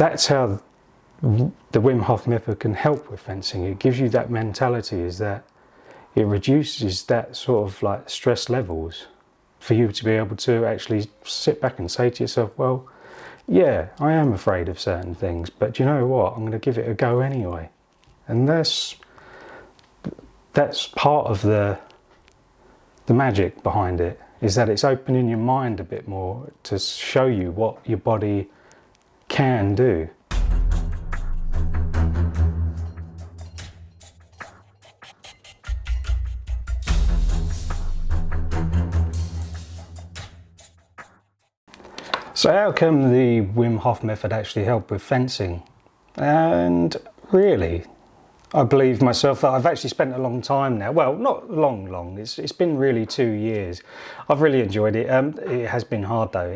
that's how the Wim Hof Method can help with fencing. It gives you that mentality, is that it reduces that sort of like stress levels for you to be able to actually sit back and say to yourself, well, yeah, I am afraid of certain things, but you know what? I'm going to give it a go anyway. And that's part of the magic behind it, is that it's opening your mind a bit more to show you what your body can do. So how can the Wim Hof Method actually help with fencing? And really, I believe myself that I've actually spent a long time now. Well, not long. It's been really 2 years. I've really enjoyed it. It has been hard though.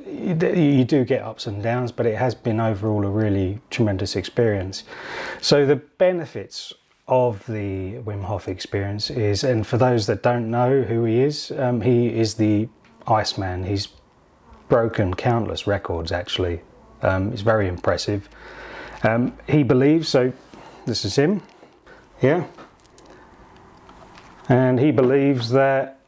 You do get ups and downs, but it has been overall a really tremendous experience. So the benefits of the Wim Hof experience is, and for those that don't know who he is the Iceman. He's broken countless records actually. It's very impressive. He believes, so this is him here, and he believes that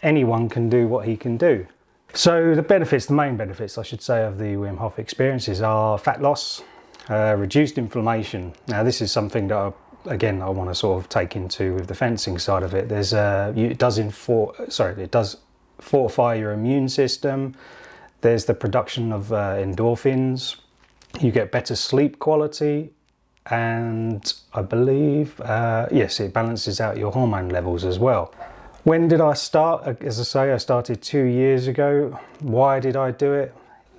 anyone can do what he can do. So the main benefits I should say of the Wim Hof experiences are fat loss, reduced inflammation. Now this is something that I want to sort of take into with the fencing side of it. It does fortify your immune system. There's the production of endorphins. You get better sleep quality, and I believe, yes, it balances out your hormone levels as well. When did I start? As I say, I started 2 years ago. Why did I do it?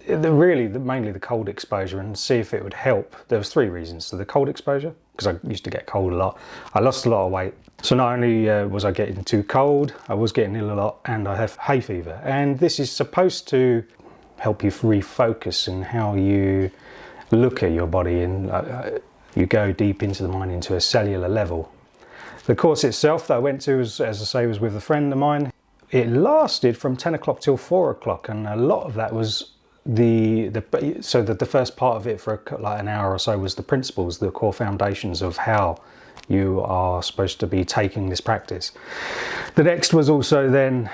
Mainly the cold exposure, and see if it would help. There was 3 reasons. So the cold exposure, because I used to get cold a lot. I lost a lot of weight. So not only was I getting too cold, I was getting ill a lot, and I have hay fever. And this is supposed to help you refocus in how you look at your body, and you go deep into the mind, into a cellular level. The course itself that I went to, was, as I say, was with a friend of mine. It lasted from 10 o'clock till 4 o'clock, and a lot of that was the first part of it for like an hour or so was the principles, the core foundations of how you are supposed to be taking this practice. The next was also then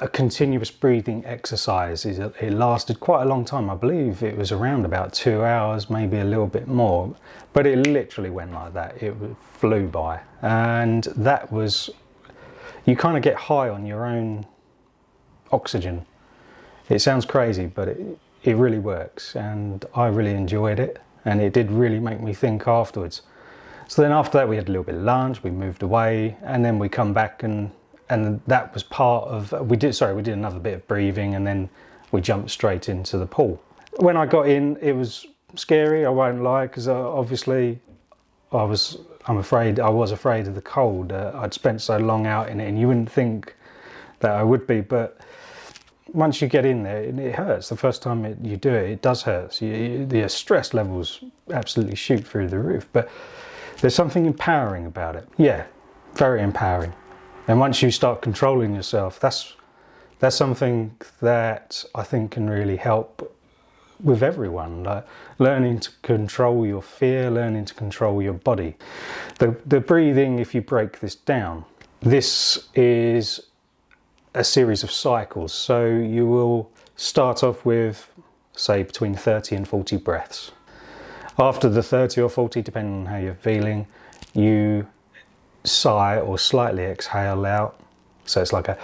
a continuous breathing exercise. It lasted quite a long time. I believe it was around about 2 hours, maybe a little bit more, but it literally went like that. It flew by, and that was, you kind of get high on your own oxygen. It sounds crazy, but it really works, and I really enjoyed it, and it did really make me think afterwards. So then after that we had a little bit of lunch, we moved away, and then we come back, and that was part of, we did another bit of breathing, and then we jumped straight into the pool. When I got in, it was scary, I won't lie, because obviously I was afraid of the cold. I'd spent so long out in it, and you wouldn't think that I would be, but once you get in there, it hurts. The first time you do it, it does hurt. So the stress levels absolutely shoot through the roof, but there's something empowering about it. Yeah, very empowering. And once you start controlling yourself, that's something that I think can really help with everyone. Like learning to control your fear, learning to control your body. The breathing, if you break this down, this is a series of cycles. So you will start off with, say, between 30 and 40 breaths. After the 30 or 40, depending on how you're feeling, you sigh or slightly exhale out. So it's like a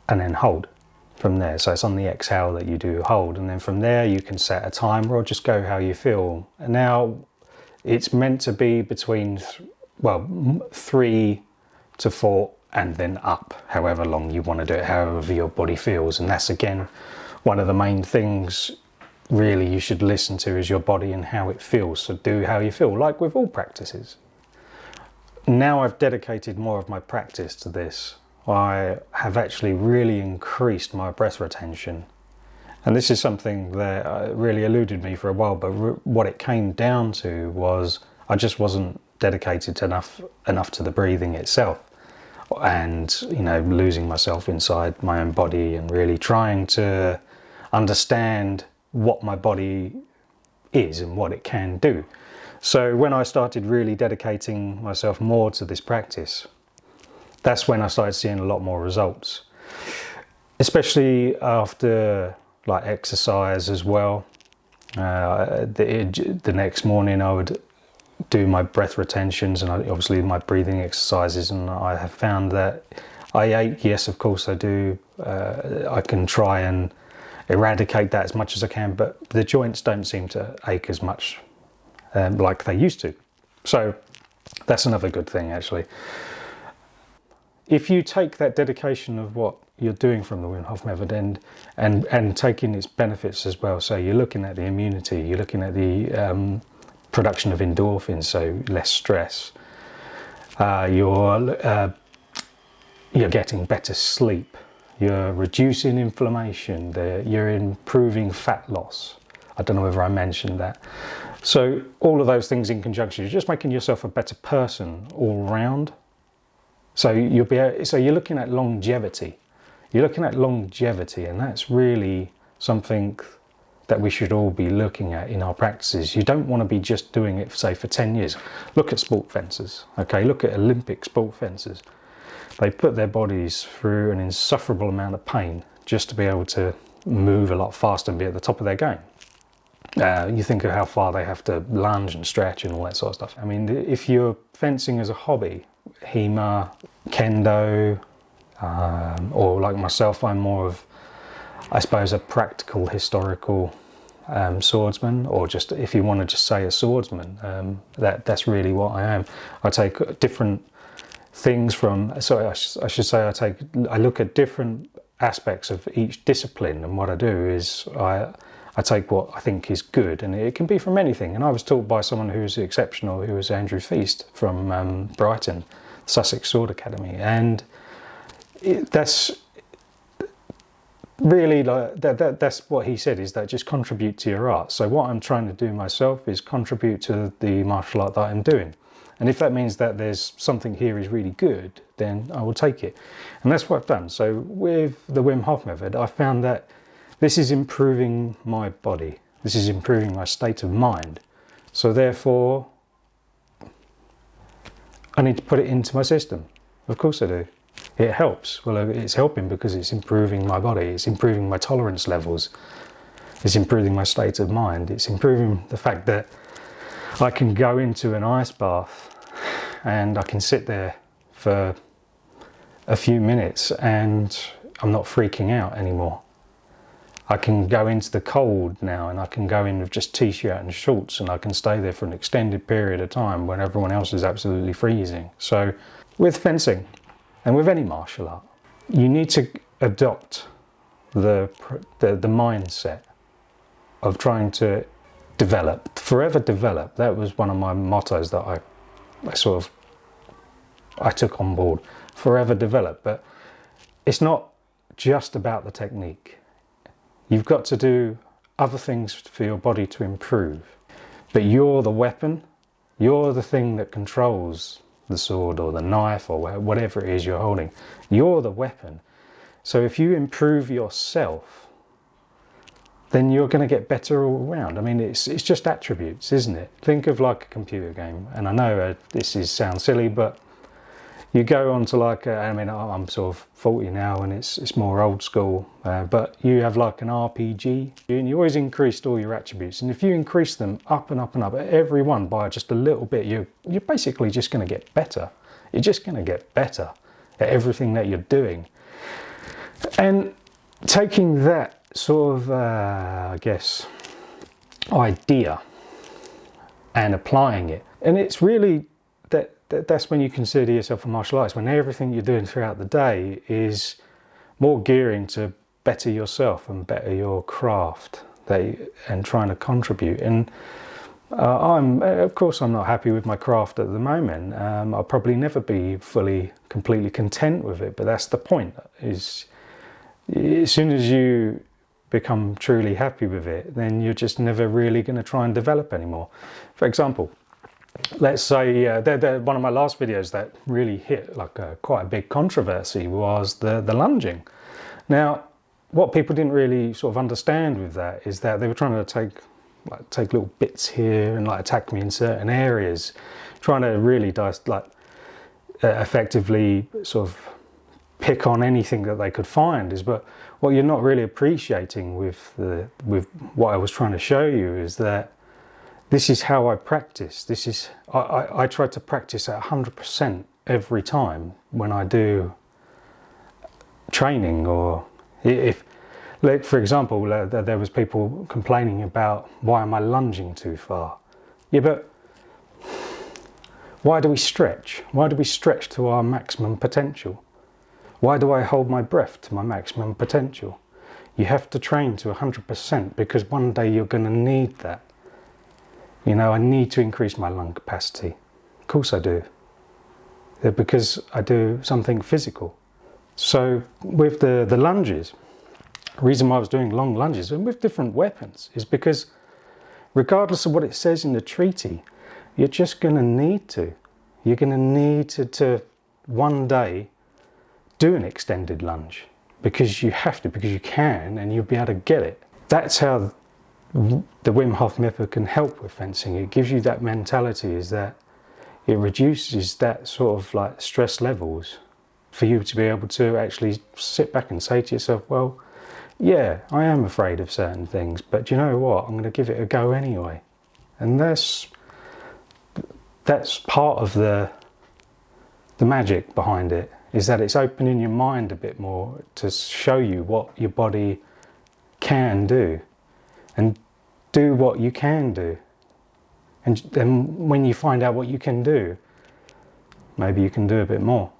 and then hold from there. So it's on the exhale that you do hold, and then from there you can set a timer or just go how you feel. And now it's meant to be between 3 to 4 and then up, however long you want to do it, however your body feels. And that's again one of the main things really you should listen to, is your body and how it feels. So do how you feel, like with all practices. Now I've dedicated more of my practice to this, I have actually really increased my breath retention. And this is something that really eluded me for a while, but what it came down to was I just wasn't dedicated enough to the breathing itself. And, you know, losing myself inside my own body and really trying to understand what my body is and what it can do. So when I started really dedicating myself more to this practice, that's when I started seeing a lot more results, especially after like exercise as well. The next morning I would do my breath retentions and obviously my breathing exercises, and I have found that I ache. Yes, of course I do. I can try and eradicate that as much as I can, but the joints don't seem to ache as much like they used to. So that's another good thing, actually. If you take that dedication of what you're doing from the Wim Hof Method and taking its benefits as well, so you're looking at the immunity, you're looking at the production of endorphins, so less stress, you're getting better sleep, you're reducing inflammation, you're improving fat loss. I don't know whether I mentioned that. So all of those things in conjunction, you're just making yourself a better person all around. So you're looking at longevity. You're looking at longevity, and that's really something that we should all be looking at in our practices. You don't want to be just doing it, say, for 10 years. Look at sport fencers, okay? Look at Olympic sport fencers. They put their bodies through an insufferable amount of pain just to be able to move a lot faster and be at the top of their game. You think of how far they have to lunge and stretch and all that sort of stuff. I mean, if you're fencing as a hobby, HEMA, Kendo, or like myself, I'm more of, I suppose, a practical historical swordsman, or just, if you want to just say, a swordsman. That's really what I am. I take different things from, sorry, I should say I look at different aspects of each discipline, and what I do is I take what I think is good, and it can be from anything. And I was taught by someone who's exceptional, who was Andrew Feast from Brighton, Sussex Sword Academy, and that's really like that's what he said, is that just contribute to your art. So what I'm trying to do myself is contribute to the martial art that I'm doing, and if that means that there's something here is really good, then I will take it, and that's what I've done. So with the Wim Hof Method, I found that this is improving my body, this is improving my state of mind, so therefore I need to put it into my system. Of course I do. It helps. Well, it's helping because it's improving my body, it's improving my tolerance levels, it's improving my state of mind, it's improving the fact that I can go into an ice bath and I can sit there for a few minutes and I'm not freaking out anymore. I can go into the cold now, and I can go in with just t-shirt and shorts, and I can stay there for an extended period of time when everyone else is absolutely freezing. So with fencing, and with any martial art, you need to adopt the mindset of trying to develop, forever develop. That was one of my mottos that I took on board, forever develop. But it's not just about the technique. You've got to do other things for your body to improve. But you're the weapon, you're the thing that controls the sword or the knife or whatever it is you're holding. You're the weapon. So if you improve yourself, then you're going to get better all around. I mean, it's just attributes, isn't it? Think of like a computer game. And I know sounds silly, but you go on to like, I'm sort of 40 now and it's more old school, but you have like an RPG and you always increased all your attributes. And if you increase them up and up and up, every one by just a little bit, you're basically just going to get better. You're just going to get better at everything that you're doing. And taking that sort of, idea and applying it, and it's really that's when you consider yourself a martial artist, when everything you're doing throughout the day is more gearing to better yourself and better your craft and trying to contribute. And of course I'm not happy with my craft at the moment. I'll probably never be completely content with it, but that's the point, is as soon as you become truly happy with it, then you're just never really going to try and develop anymore. For example, let's say one of my last videos that really hit like quite a big controversy was the lunging. Now, what people didn't really sort of understand with that is that they were trying to take little bits here and like attack me in certain areas, trying to really effectively sort of pick on anything that they could find. But what you're not really appreciating with what I was trying to show you is that this is how I practice. I try to practice at 100% every time when I do training. Or if, like for example, there was people complaining about, why am I lunging too far? Yeah, but why do we stretch? Why do we stretch to our maximum potential? Why do I hold my breath to my maximum potential? You have to train to 100% because one day you're going to need that. You know, I need to increase my lung capacity. Of course I do. Because I do something physical. So with the lunges, the reason why I was doing long lunges and with different weapons is because regardless of what it says in the treaty, you're just going to need to. You're going to need to one day do an extended lunge because you have to, because you can, and you'll be able to get it. That's how the Wim Hof Method can help with fencing. It gives you that mentality, is that it reduces that sort of like stress levels for you to be able to actually sit back and say to yourself, well, yeah, I am afraid of certain things, but you know what? I'm going to give it a go anyway. And that's part of the magic behind it, is that it's opening your mind a bit more to show you what your body can do, and do what you can do. And then when you find out what you can do, maybe you can do a bit more.